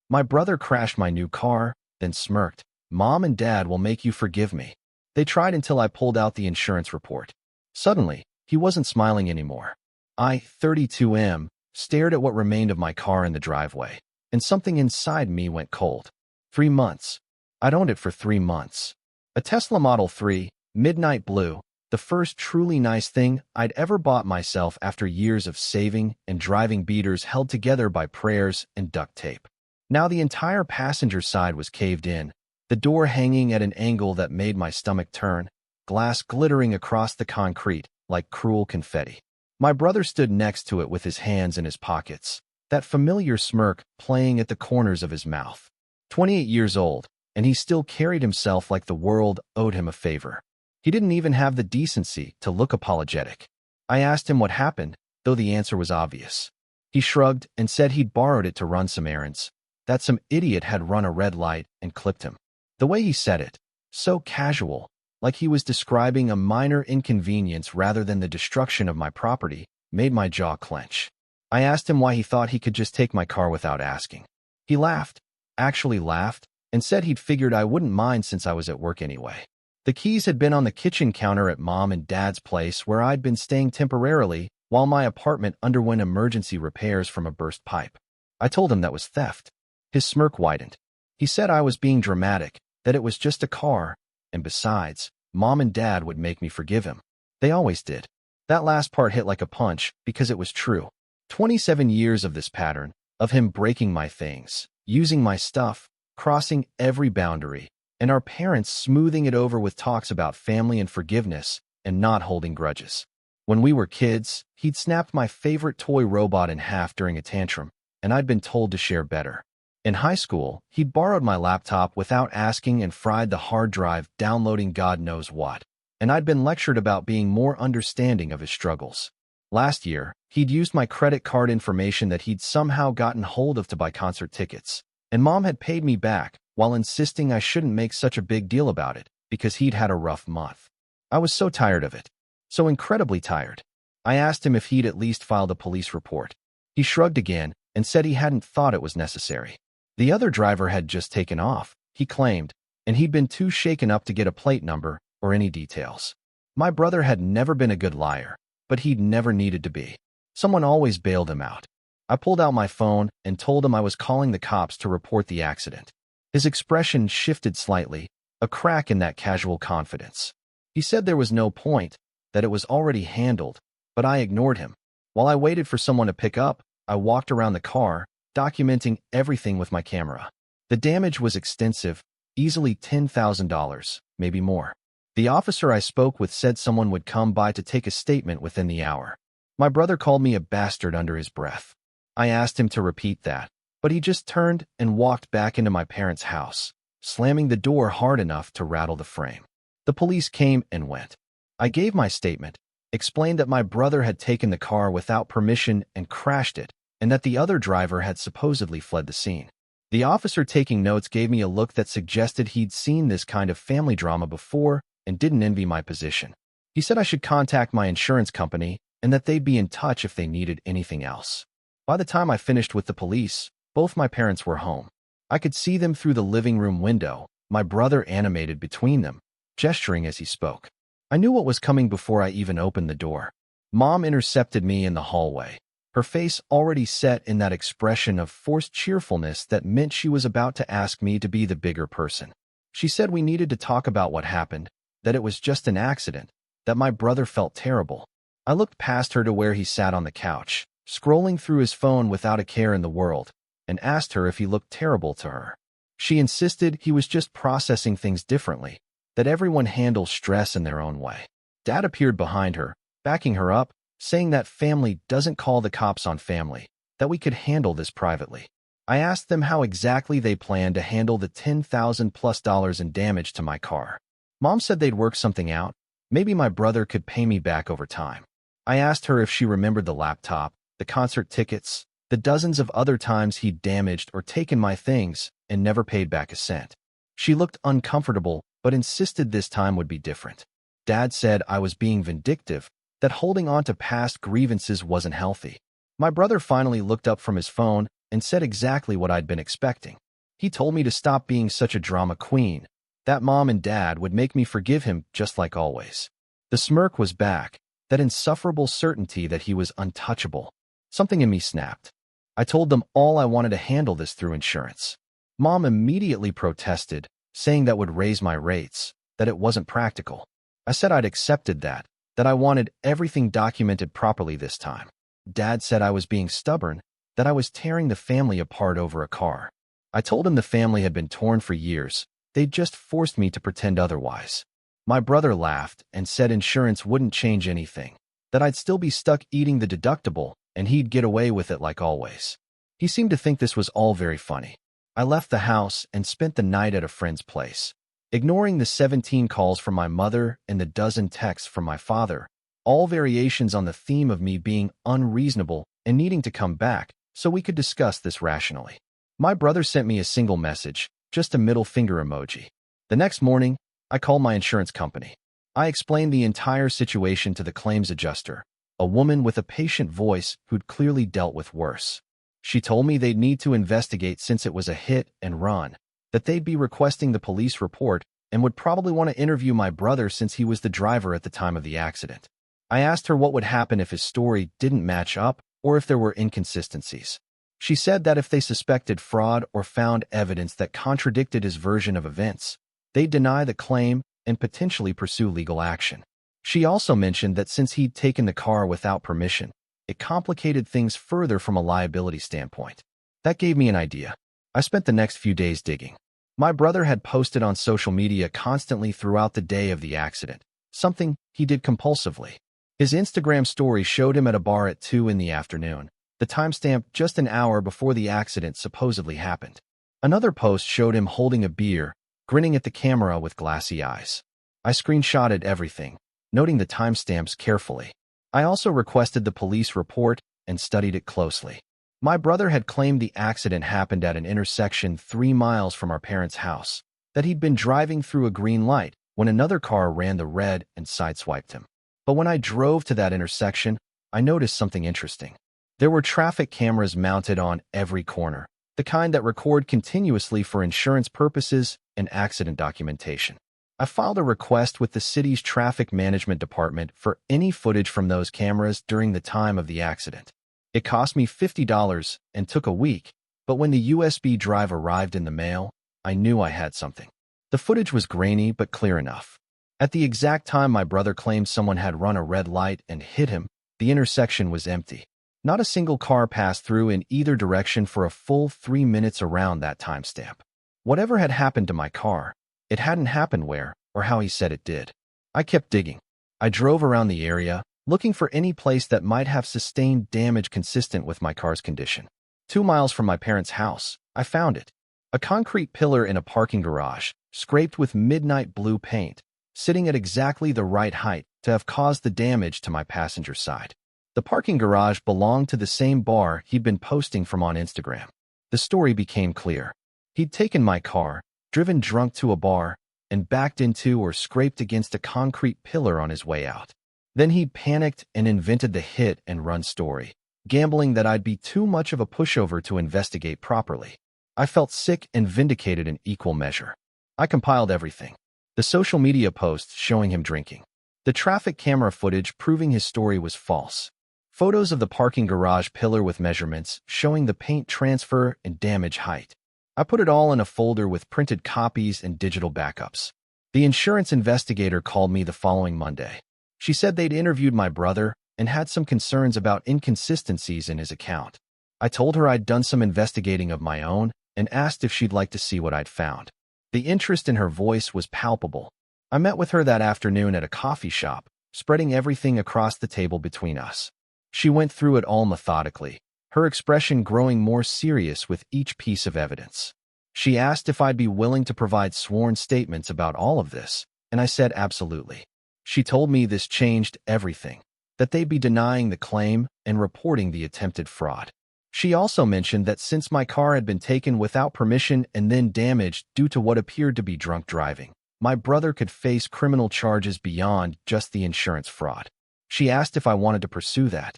My brother crashed my new car, then smirked. Mom and Dad will make you forgive me. They tried until I pulled out the insurance report. Suddenly, he wasn't smiling anymore. I, 32M, stared at what remained of my car in the driveway, and something inside me went cold. 3 months. I'd owned it for 3 months. A Tesla Model 3, midnight blue, the first truly nice thing I'd ever bought myself after years of saving and driving beaters held together by prayers and duct tape. Now the entire passenger side was caved in, the door hanging at an angle that made my stomach turn, glass glittering across the concrete like cruel confetti. My brother stood next to it with his hands in his pockets, that familiar smirk playing at the corners of his mouth. 28 years old, and he still carried himself like the world owed him a favor. He didn't even have the decency to look apologetic. I asked him what happened, though the answer was obvious. He shrugged and said he'd borrowed it to run some errands, that some idiot had run a red light and clipped him. The way he said it, so casual, like he was describing a minor inconvenience rather than the destruction of my property, made my jaw clench. I asked him why he thought he could just take my car without asking. He laughed, actually laughed, and said he'd figured I wouldn't mind since I was at work anyway. The keys had been on the kitchen counter at Mom and Dad's place where I'd been staying temporarily while my apartment underwent emergency repairs from a burst pipe. I told him that was theft. His smirk widened. He said I was being dramatic, that it was just a car, and besides, Mom and Dad would make me forgive him. They always did. That last part hit like a punch because it was true. 27 years of this pattern, of him breaking my things, using my stuff, crossing every boundary, and our parents smoothing it over with talks about family and forgiveness and not holding grudges. When we were kids, he'd snapped my favorite toy robot in half during a tantrum, and I'd been told to share better. In high school, he'd borrowed my laptop without asking and fried the hard drive downloading God knows what, and I'd been lectured about being more understanding of his struggles. Last year, he'd used my credit card information that he'd somehow gotten hold of to buy concert tickets, and Mom had paid me back while insisting I shouldn't make such a big deal about it because he'd had a rough month. I was so tired of it. So incredibly tired. I asked him if he'd at least filed a police report. He shrugged again and said he hadn't thought it was necessary. The other driver had just taken off, he claimed, and he'd been too shaken up to get a plate number or any details. My brother had never been a good liar, but he'd never needed to be. Someone always bailed him out. I pulled out my phone and told him I was calling the cops to report the accident. His expression shifted slightly, a crack in that casual confidence. He said there was no point, that it was already handled, but I ignored him. While I waited for someone to pick up, I walked around the car, documenting everything with my camera. The damage was extensive, easily $10,000, maybe more. The officer I spoke with said someone would come by to take a statement within the hour. My brother called me a bastard under his breath. I asked him to repeat that, but he just turned and walked back into my parents' house, slamming the door hard enough to rattle the frame. The police came and went. I gave my statement, explained that my brother had taken the car without permission and crashed it, and that the other driver had supposedly fled the scene. The officer taking notes gave me a look that suggested he'd seen this kind of family drama before and didn't envy my position. He said I should contact my insurance company and that they'd be in touch if they needed anything else. By the time I finished with the police, both my parents were home. I could see them through the living room window, my brother animated between them, gesturing as he spoke. I knew what was coming before I even opened the door. Mom intercepted me in the hallway, her face already set in that expression of forced cheerfulness that meant she was about to ask me to be the bigger person. She said we needed to talk about what happened, that it was just an accident, that my brother felt terrible. I looked past her to where he sat on the couch, scrolling through his phone without a care in the world, and asked her if he looked terrible to her. She insisted he was just processing things differently, that everyone handles stress in their own way. Dad appeared behind her, backing her up, saying that family doesn't call the cops on family, that we could handle this privately. I asked them how exactly they planned to handle the $10,000+ in damage to my car. Mom said they'd work something out. Maybe my brother could pay me back over time. I asked her if she remembered the laptop, the concert tickets, the dozens of other times he'd damaged or taken my things and never paid back a cent. She looked uncomfortable, but insisted this time would be different. Dad said I was being vindictive, that holding on to past grievances wasn't healthy. My brother finally looked up from his phone and said exactly what I'd been expecting. He told me to stop being such a drama queen, that Mom and Dad would make me forgive him just like always. The smirk was back, that insufferable certainty that he was untouchable. Something in me snapped. I told them all I wanted to handle this through insurance. Mom immediately protested, saying that would raise my rates, that it wasn't practical. I said I'd accepted that I wanted everything documented properly this time. Dad said I was being stubborn, that I was tearing the family apart over a car. I told him the family had been torn for years. They'd just forced me to pretend otherwise. My brother laughed and said insurance wouldn't change anything, that I'd still be stuck eating the deductible and he'd get away with it like always. He seemed to think this was all very funny. I left the house and spent the night at a friend's place. Ignoring the 17 calls from my mother and the dozen texts from my father, all variations on the theme of me being unreasonable and needing to come back so we could discuss this rationally. My brother sent me a single message, just a middle finger emoji. The next morning, I called my insurance company. I explained the entire situation to the claims adjuster, a woman with a patient voice who'd clearly dealt with worse. She told me they'd need to investigate since it was a hit and run, that they'd be requesting the police report and would probably want to interview my brother since he was the driver at the time of the accident. I asked her what would happen if his story didn't match up or if there were inconsistencies. She said that if they suspected fraud or found evidence that contradicted his version of events, they'd deny the claim and potentially pursue legal action. She also mentioned that since he'd taken the car without permission, it complicated things further from a liability standpoint. That gave me an idea. I spent the next few days digging. My brother had posted on social media constantly throughout the day of the accident, something he did compulsively. His Instagram story showed him at a bar at 2 in the afternoon, the timestamp just an hour before the accident supposedly happened. Another post showed him holding a beer, grinning at the camera with glassy eyes. I screenshotted everything, noting the timestamps carefully. I also requested the police report and studied it closely. My brother had claimed the accident happened at an intersection 3 miles from our parents' house, that he'd been driving through a green light when another car ran the red and sideswiped him. But when I drove to that intersection, I noticed something interesting. There were traffic cameras mounted on every corner, the kind that record continuously for insurance purposes and accident documentation. I filed a request with the city's traffic management department for any footage from those cameras during the time of the accident. It cost me $50 and took a week, but when the USB drive arrived in the mail, I knew I had something. The footage was grainy but clear enough. At the exact time my brother claimed someone had run a red light and hit him, the intersection was empty. Not a single car passed through in either direction for a full 3 minutes around that timestamp. Whatever had happened to my car, it hadn't happened where or how he said it did. I kept digging. I drove around the area, looking for any place that might have sustained damage consistent with my car's condition. 2 miles from my parents' house, I found it. A concrete pillar in a parking garage, scraped with midnight blue paint, sitting at exactly the right height to have caused the damage to my passenger side. The parking garage belonged to the same bar he'd been posting from on Instagram. The story became clear. He'd taken my car, driven drunk to a bar, and backed into or scraped against a concrete pillar on his way out. Then he panicked and invented the hit and run story, gambling that I'd be too much of a pushover to investigate properly. I felt sick and vindicated in equal measure. I compiled everything. The social media posts showing him drinking. The traffic camera footage proving his story was false. Photos of the parking garage pillar with measurements showing the paint transfer and damage height. I put it all in a folder with printed copies and digital backups. The insurance investigator called me the following Monday. She said they'd interviewed my brother and had some concerns about inconsistencies in his account. I told her I'd done some investigating of my own and asked if she'd like to see what I'd found. The interest in her voice was palpable. I met with her that afternoon at a coffee shop, spreading everything across the table between us. She went through it all methodically, her expression growing more serious with each piece of evidence. She asked if I'd be willing to provide sworn statements about all of this, and I said absolutely. She told me this changed everything, that they'd be denying the claim and reporting the attempted fraud. She also mentioned that since my car had been taken without permission and then damaged due to what appeared to be drunk driving, my brother could face criminal charges beyond just the insurance fraud. She asked if I wanted to pursue that.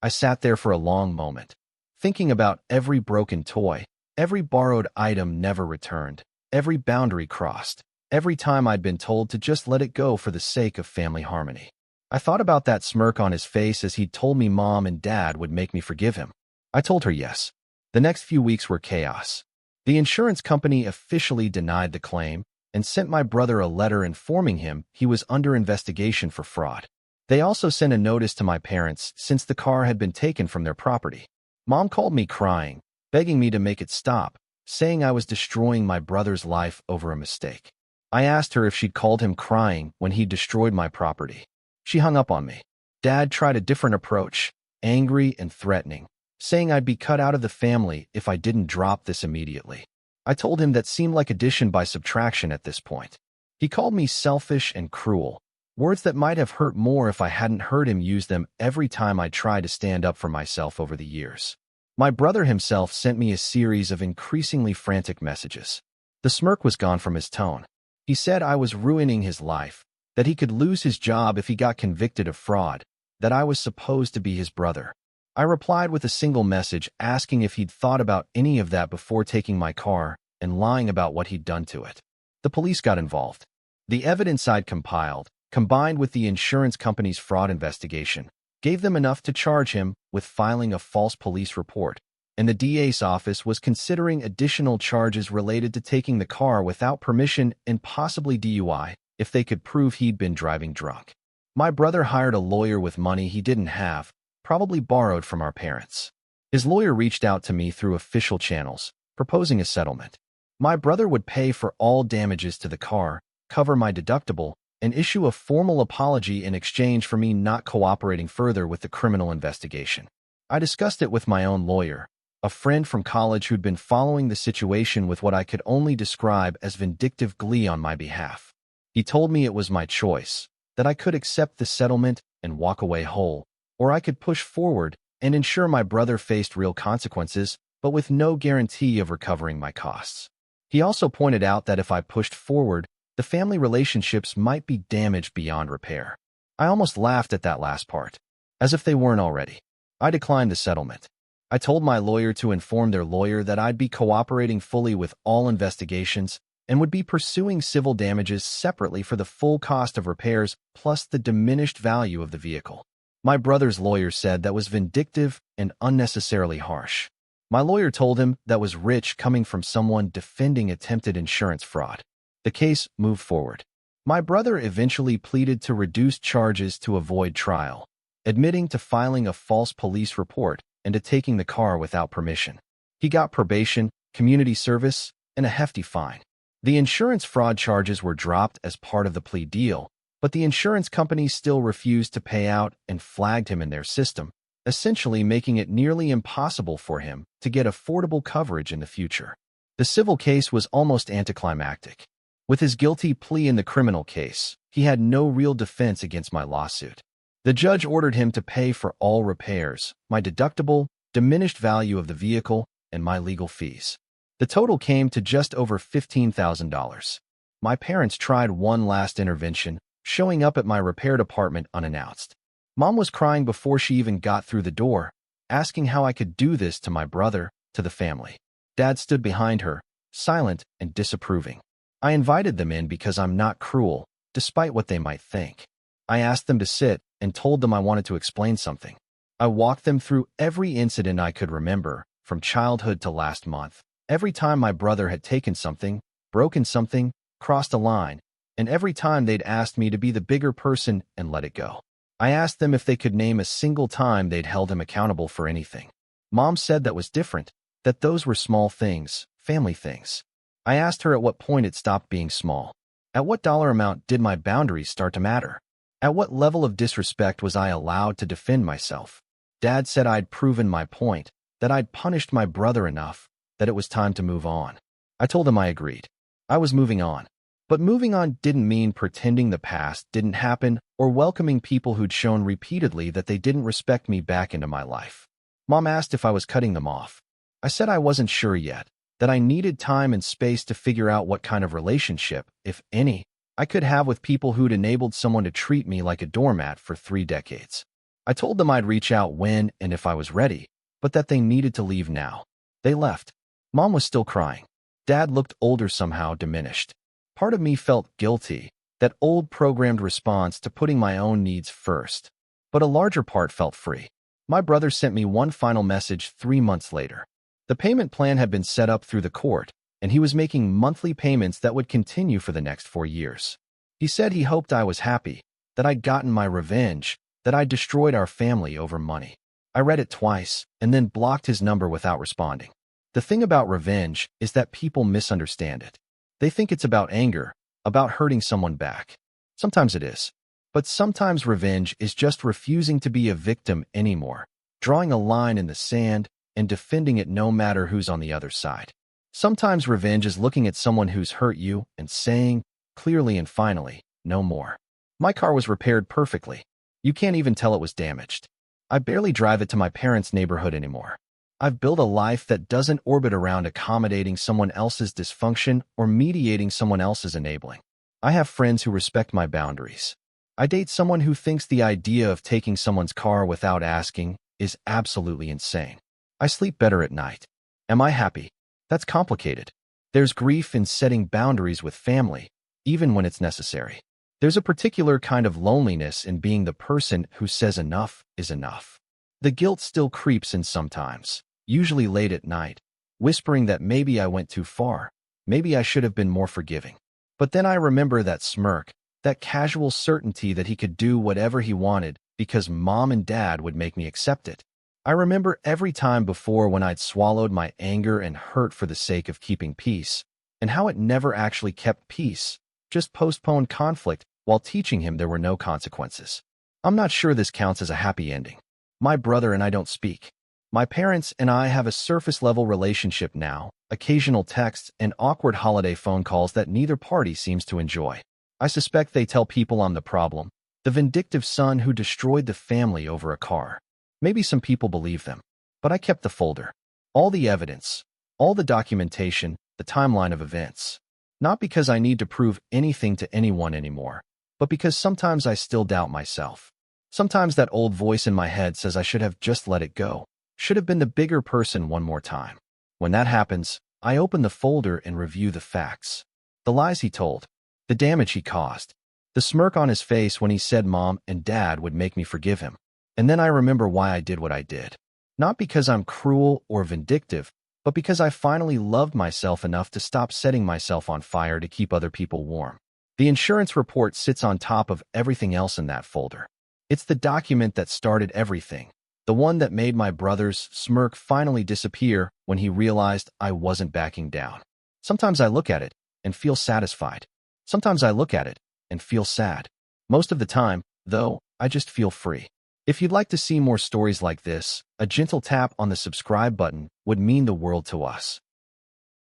I sat there for a long moment, thinking about every broken toy, every borrowed item never returned, every boundary crossed, every time I'd been told to just let it go for the sake of family harmony. I thought about that smirk on his face as he'd told me Mom and Dad would make me forgive him. I told her yes. The next few weeks were chaos. The insurance company officially denied the claim and sent my brother a letter informing him he was under investigation for fraud. They also sent a notice to my parents since the car had been taken from their property. Mom called me crying, begging me to make it stop, saying I was destroying my brother's life over a mistake. I asked her if she'd called him crying when he destroyed my property. She hung up on me. Dad tried a different approach, angry and threatening, saying I'd be cut out of the family if I didn't drop this immediately. I told him that seemed like addition by subtraction at this point. He called me selfish and cruel, words that might have hurt more if I hadn't heard him use them every time I tried to stand up for myself over the years. My brother himself sent me a series of increasingly frantic messages. The smirk was gone from his tone. He said I was ruining his life, that he could lose his job if he got convicted of fraud, that I was supposed to be his brother. I replied with a single message asking if he'd thought about any of that before taking my car and lying about what he'd done to it. The police got involved. The evidence I'd compiled, combined with the insurance company's fraud investigation, gave them enough to charge him with filing a false police report, and the DA's office was considering additional charges related to taking the car without permission and possibly DUI if they could prove he'd been driving drunk. My brother hired a lawyer with money he didn't have, probably borrowed from our parents. His lawyer reached out to me through official channels, proposing a settlement. My brother would pay for all damages to the car, cover my deductible, and issue a formal apology in exchange for me not cooperating further with the criminal investigation. I discussed it with my own lawyer, a friend from college who'd been following the situation with what I could only describe as vindictive glee on my behalf. He told me it was my choice, that I could accept the settlement and walk away whole, or I could push forward and ensure my brother faced real consequences, but with no guarantee of recovering my costs. He also pointed out that if I pushed forward, the family relationships might be damaged beyond repair. I almost laughed at that last part, as if they weren't already. I declined the settlement. I told my lawyer to inform their lawyer that I'd be cooperating fully with all investigations and would be pursuing civil damages separately for the full cost of repairs plus the diminished value of the vehicle. My brother's lawyer said that was vindictive and unnecessarily harsh. My lawyer told him that was rich coming from someone defending attempted insurance fraud. The case moved forward. My brother eventually pleaded to reduce charges to avoid trial, admitting to filing a false police report and to taking the car without permission. He got probation, community service, and a hefty fine. The insurance fraud charges were dropped as part of the plea deal, but the insurance company still refused to pay out and flagged him in their system, essentially making it nearly impossible for him to get affordable coverage in the future. The civil case was almost anticlimactic. With his guilty plea in the criminal case, he had no real defense against my lawsuit. The judge ordered him to pay for all repairs, my deductible, diminished value of the vehicle, and my legal fees. The total came to just over $15,000. My parents tried one last intervention, showing up at my repair department unannounced. Mom was crying before she even got through the door, asking how I could do this to my brother, to the family. Dad stood behind her, silent and disapproving. I invited them in because I'm not cruel, despite what they might think. I asked them to sit and told them I wanted to explain something. I walked them through every incident I could remember, from childhood to last month. Every time my brother had taken something, broken something, crossed a line, and every time they'd asked me to be the bigger person and let it go. I asked them if they could name a single time they'd held him accountable for anything. Mom said that was different, that those were small things, family things. I asked her at what point it stopped being small. At what dollar amount did my boundaries start to matter? At what level of disrespect was I allowed to defend myself? Dad said I'd proven my point, that I'd punished my brother enough, that it was time to move on. I told him I agreed. I was moving on. But moving on didn't mean pretending the past didn't happen or welcoming people who'd shown repeatedly that they didn't respect me back into my life. Mom asked if I was cutting them off. I said I wasn't sure yet, that I needed time and space to figure out what kind of relationship, if any, I could have with people who'd enabled someone to treat me like a doormat for 3 decades. I told them I'd reach out when and if I was ready, but that they needed to leave now. They left. Mom was still crying. Dad looked older, somehow diminished. Part of me felt guilty, that old programmed response to putting my own needs first. But a larger part felt free. My brother sent me one final message 3 months later. The payment plan had been set up through the court, and he was making monthly payments that would continue for the next 4 years. He said he hoped I was happy, that I'd gotten my revenge, that I'd destroyed our family over money. I read it twice, and then blocked his number without responding. The thing about revenge is that people misunderstand it. They think it's about anger, about hurting someone back. Sometimes it is. But sometimes revenge is just refusing to be a victim anymore, drawing a line in the sand and defending it no matter who's on the other side. Sometimes revenge is looking at someone who's hurt you and saying, clearly and finally, no more. My car was repaired perfectly. You can't even tell it was damaged. I barely drive it to my parents' neighborhood anymore. I've built a life that doesn't orbit around accommodating someone else's dysfunction or mediating someone else's enabling. I have friends who respect my boundaries. I date someone who thinks the idea of taking someone's car without asking is absolutely insane. I sleep better at night. Am I happy? That's complicated. There's grief in setting boundaries with family, even when it's necessary. There's a particular kind of loneliness in being the person who says enough is enough. The guilt still creeps in sometimes, usually late at night, whispering that maybe I went too far, maybe I should have been more forgiving. But then I remember that smirk, that casual certainty that he could do whatever he wanted because Mom and Dad would make me accept it. I remember every time before when I'd swallowed my anger and hurt for the sake of keeping peace, and how it never actually kept peace, just postponed conflict while teaching him there were no consequences. I'm not sure this counts as a happy ending. My brother and I don't speak. My parents and I have a surface-level relationship now, occasional texts and awkward holiday phone calls that neither party seems to enjoy. I suspect they tell people I'm the problem, the vindictive son who destroyed the family over a car. Maybe some people believe them. But I kept the folder. All the evidence, all the documentation, the timeline of events. Not because I need to prove anything to anyone anymore, but because sometimes I still doubt myself. Sometimes that old voice in my head says I should have just let it go. Should have been the bigger person one more time. When that happens, I open the folder and review the facts. The lies he told, the damage he caused, the smirk on his face when he said Mom and Dad would make me forgive him. And then I remember why I did what I did. Not because I'm cruel or vindictive, but because I finally loved myself enough to stop setting myself on fire to keep other people warm. The insurance report sits on top of everything else in that folder. It's the document that started everything. The one that made my brother's smirk finally disappear when he realized I wasn't backing down. Sometimes I look at it and feel satisfied. Sometimes I look at it and feel sad. Most of the time, though, I just feel free. If you'd like to see more stories like this, a gentle tap on the subscribe button would mean the world to us.